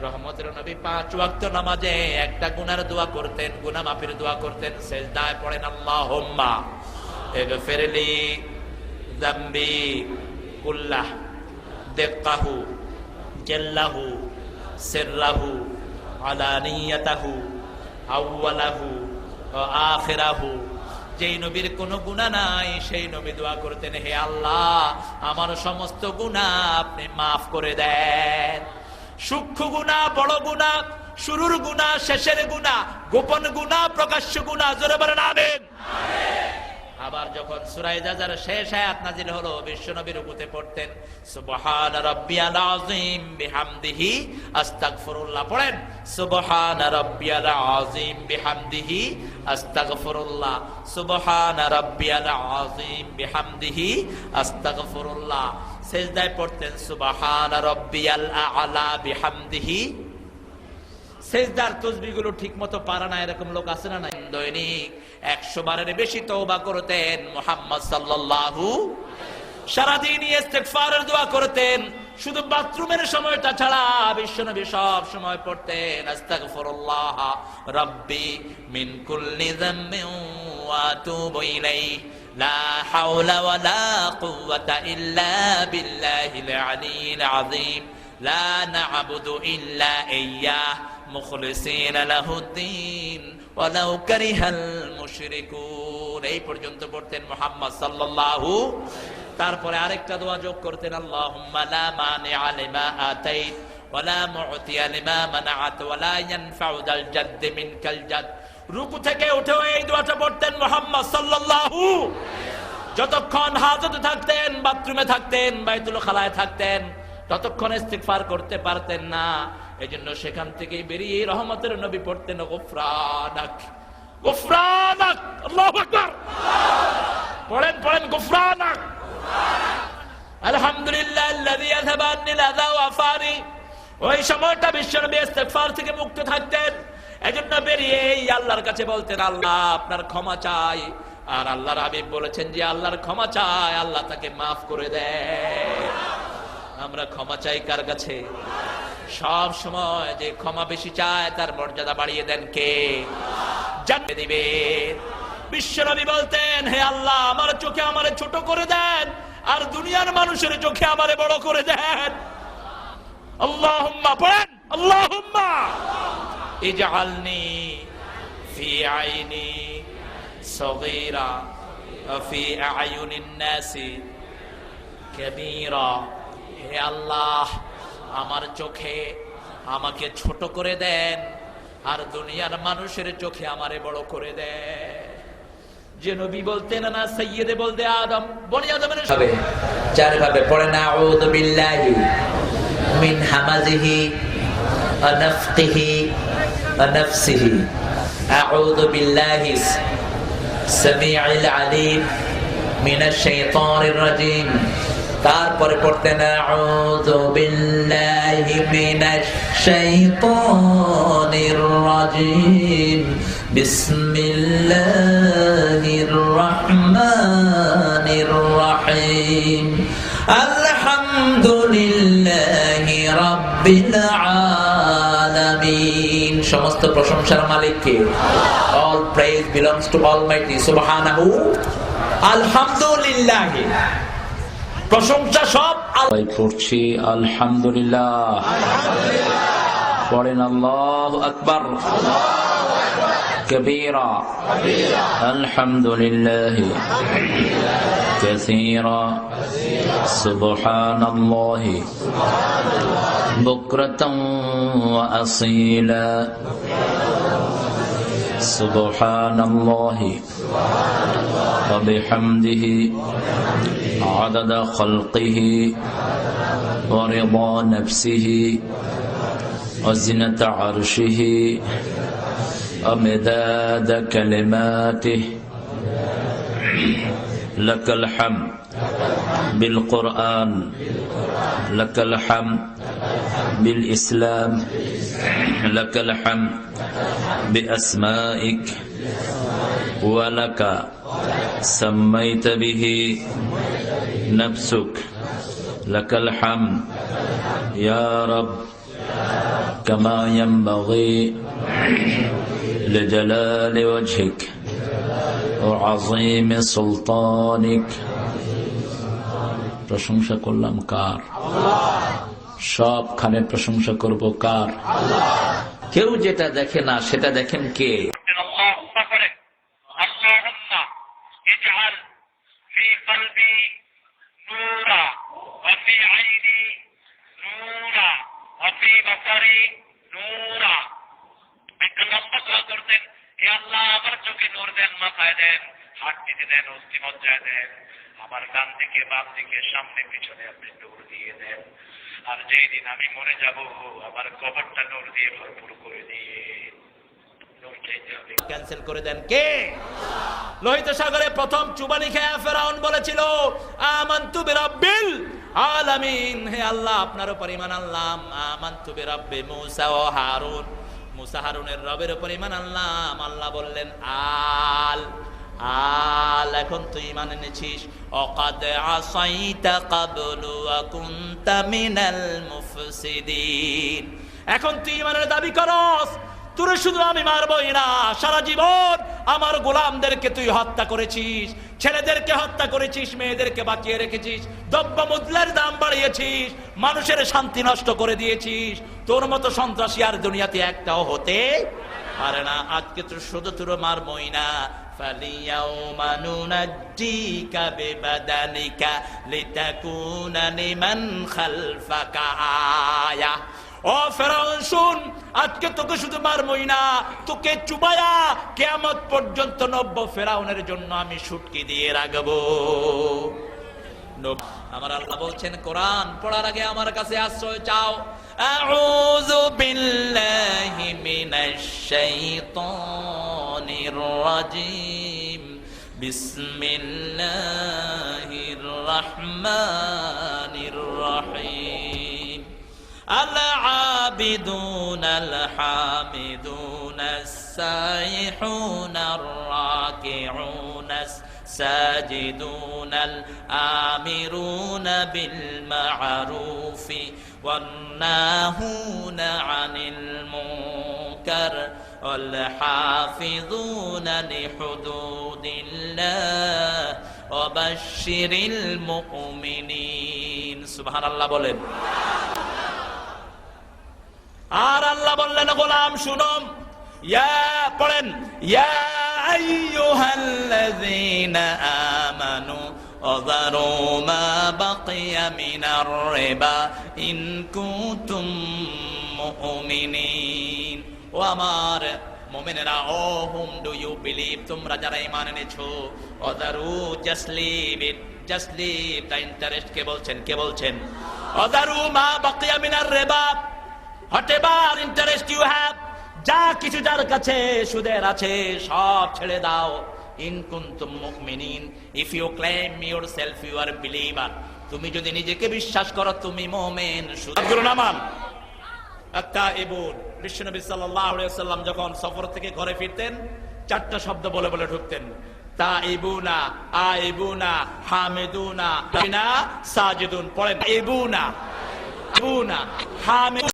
রহমতের নবী 5 ওয়াক্ত নামাজে একটা গুনার দোয়া করতেন, গুনাহ মাফের দোয়া করতেন। সিজদায় পড়েন আল্লাহুম্মা ইগফিরলি যামবি কুল্লাহ দিক্কাহু জাল্লাহু সিররাহু আলানিয়াতাহু আউওয়ালাহু ওয়া আখিরাহু। যেই নবীর কোনো গুনাহ নাই সেই নবী দোয়া করতেন, হে আল্লাহ আমার সমস্ত গুনাহ আপনি মাফ করে দেন। সূক্ষ্ম গুনাহ, বড় গুনাহ, শুরুর গুনাহ, শেষের গুনাহ, গোপন গুনাহ, প্রকাশ্য গুনাহ, জোরে বলেন আমিন। আবার যখন সূরা ইজাজার শেষ আয়াত নাযিল হলো, বিশ্বনবী রুকুতে পড়তেন সুবহান রাব্বিয়াল আযীম বিহামদিহি আস্তাগফিরুল্লাহ। পড়েন সুবহান রাব্বিয়াল আযীম বিহামদিহি আস্তাগফিরুল্লাহ, সুবহান রাব্বিয়াল আযীম বিহামদিহি আস্তাগফিরুল্লাহ। সিজদায় পড়তেন সুবহান রাব্বিয়াল আ'লা বিহামদিহি। সিজদার তাসবিহগুলো ঠিকমতো পারে না এরকম লোক আছে না? নাই। দৈনিক 100 বারের বেশি তওবা করতেন মুহাম্মদ সাল্লাল্লাহু। সারাদিন ইস্তিগফারের দোয়া করতেন, শুধু বাথরুমের সময়টা ছাড়া বিশ্বনবী সব সময় পড়তেন আস্তাগফিরুল্লাহ রাব্বি মিন কুল্লি যামবিন ওয়া আতুবু ইলাইহি লা হাওলা ওয়ালা কুওয়াতা ইল্লা বিল্লাহিল আলিয়্যিল আযীম লা না'বুদু ইল্লা ইয়্যাহু মুখলিসিনা লাহুদ্দিন ওয়ালাউ কারিহাল মুশরিকুন। এই পর্যন্ত পড়তেন মুহাম্মদ সাল্লাল্লাহু। তারপরে আরেকটা দোয়া যোগ করতেন আল্লাহুম্মা লা মানিআ লিমা আতাইত ওয়ালা মু'তিয়া লিমা মানাআত ওয়ালা ইয়ানফাউ যাল জাদ্দি মিনকাল জাদ। রুকু থেকে উঠে এই দোয়াটা পড়তেন মুহাম্মদ সাল্লাল্লাহু। যতক্ষণ হাজতে থাকতেন, বাথরুমে থাকতেন, বাইতুল খালায় থাকতেন, ততক্ষণ ইস্তিগফার করতে পারতেন না। এজন্য সেখান থেকে বেরিয়ে রহমতের নবী পড়তেন গুফরানাক গুফরানাক। আল্লাহু আকবার। পড়েন পড়েন গুফরানাক। আলহামদুলিল্লাহ আল্লাযী আযহাবা আন্নিল আযা ওয়া আফানি। ওই সময়টা বিশ্বনবী ইস্তিগফার থেকে মুক্ত থাকতেন। এজন্য বেরিয়ে আল্লাহর কাছে বলতেন আল্লাহ আপনার ক্ষমা চাই। আর আল্লাহর হাবিব বলেছেন যে আল্লাহর ক্ষমা চাই, আল্লাহ তাকে মাফ করে দেয়। আমরা ক্ষমা চাই কার কাছে? সব সময় যে ক্ষমা বেশি চায় তার মর্যাদা বাড়িয়ে দেন কে? জান্নাতে দিবেন। বিশ্বনবী বলতেন হে আল্লাহ আমার চোখে আমারে ছোট করে দেন, আর দুনিয়ার মানুষের চোখে আমারে বড় করে দেন। আল্লাহুম্মা পড়েন আল্লাহুম্মা ইজআলনি ফি আইনি সগীরা ওয়া ফি আয়ুনিন নাসি কাবীরা। হে আল্লাহ আমার চোখে আমাকে ছোট করে দেন, আর দুনিয়ার মানুষের চোখে আমারে বড় করে দেন। যে নবী বলতেন না সাইয়্যিদে বলতে আদম, বনি আদমের হবে চারভাবে পড়ে না আউযু বিল্লাহি মিন হামাজিহি ওয়া নাফখিহি ওয়া নাফসিহি। আউযু বিল্লাহি সামিউল আলিম মিনাশ শাইতানির রাজিম। তারপরে পড়তেন আউযু বিল্লাহি মিনাশ শাইতানির রাজিম বিসমিল্লাহির রহমানির রহিম আলহামদুলিল্লাহি রাব্বিল আলামিন। সমস্ত প্রশংসার মালিক কে? All praise belongs to Almighty Subhanahu। আলহামদুলিল্লাহ, প্রশংসা সব আল্লাহ। পড়ছি আলহামদুলিল্লাহ। পড়েন আল্লাহু আকবার কবীরা আলহামদুলিল্লাহ কাসীরা সুবহানাল্লাহি বুকরাতান ওয়া আসীলা সুবহানাল্লাহি ওয়া বিহামদিহি عدد خلقه ورضا نفسه وزنة عرشه ومداد كلماته لك الحمد بالقرآن لك الحمد بالإسلام لك الحمد بأسمائك ولك سميت به نفسك لك الحمد يا رب كما ينبغي لجلال وجهك وعظيم سلطانك প্রশংসা করলাম কার? সবখানে প্রশংসা করব কার? কেউ যেটা দেখে না সেটা দেখেন কে? আমার ডান দিকে বাম দিকে সামনে পিছনে আপনি নূর দিয়ে দেন। আর যেই দিন আমি মরে যাব আমার কবরটা নূর দিয়ে ভরপুর করে দিয়ে ক্যান্সেল করে দেন কে? লোহিত সাগরে প্রথম চুবানি খেয়ে ফেরাউন বলেছিল আমানতু বিরাব্বিল আলামিন, হে আল্লাহ আপনার উপর ঈমান আনলাম। আমানতু বিরাব্বি মূসা ও হারুন, মূসা হারুনের রবের উপর ঈমান আনলাম। আল্লাহ বললেন আল এখন তুই ঈমান এনেছিস। অকাদ আসাইতা ক্বাবলু ওয়া কুনতা মিনাল মুফসিদিন, এখন তুই ঈমানের দাবি করস। তোর শুধু আমি মারবই না, সারা জীবন আমার গোলামদেরকে তুই হত্যা করেছিস, ছেলেদেরকে হত্যা করেছিস, মেয়েদেরকে বাঁচিয়ে রেখেছিস, দ্রব্য মূল্যের দাম বাড়িয়েছিস, মানুষের শান্তি নষ্ট করে দিয়েছিস। তোর মতো সন্ত্রাসী আর দুনিয়াতে একটাও হতে পারে না। আজকে তো শুধু তোর মারবই না, ফালিয়াউমা নুনাজ্জিকা বিবাদানিকা লিতাকুনা লিমান খালফাকা আয়া। ও ফেরাউন শুন, আজকে তোকে শুধু মারবই না, তোকে চুবায়া কিয়ামত পর্যন্ত 90 ফেরাউনের জন্য আমি শুটকি দিয়ে রাখবো। আমার আল্লাহ বলছেন কোরআন পড়ার আগে আমার কাছে আশ্রয় চাও। আউযু বিল্লাহি মিনাশ শাইতানির রাজিম, বিসমিল্লাহির রহমানির রহিম। العابدون الحامدون السائحون الراكعون الساجدون الآمرون بالمعروف والناهون عن المنكر والحافظون لحدود الله وبشر المؤمنين। سبحان الله বলেন। আর আল্লাহ বললেন গোলাম শুনুন, ইয়া পড়েন, ইয়া আইয়ুহাল্লাযীনা আমানু আযরু মা বাকিয়া মিনার রিবা ইন কুনতুম মুমিনিন। ও আমার মুমিনেরা, ও হুম ডু ইউ বিলিভ, তোমরা যারা ঈমান এনেছো, আযরু just leave it, just leave the interest. কে বলছেন? কে বলছেন? আযরু মা বাকিয়া মিনার রিবা, whatever interest you have, যা কিছু যার কাছে সুদের আছে সব ছেড়ে দাও। ইন কুনতুম মুমিনিন, if you claim yourself you are believer, তুমি যদি নিজেকে বিশ্বাস করো তুমি মুমিন। সুদগুলো নামান আত্তাইবুন। বিশ্বনবী সাল্লাল্লাহু আলাইহি ওয়াসাল্লাম যখন সফর থেকে ঘরে ফিরতেন 4টা শব্দ বলে বলে ঢুকতেন, তাইবুনা, আইবুনা, হামিদুনা, সাজিদুন। পড়েন ইবুনা, ইবুনা, হামিদ।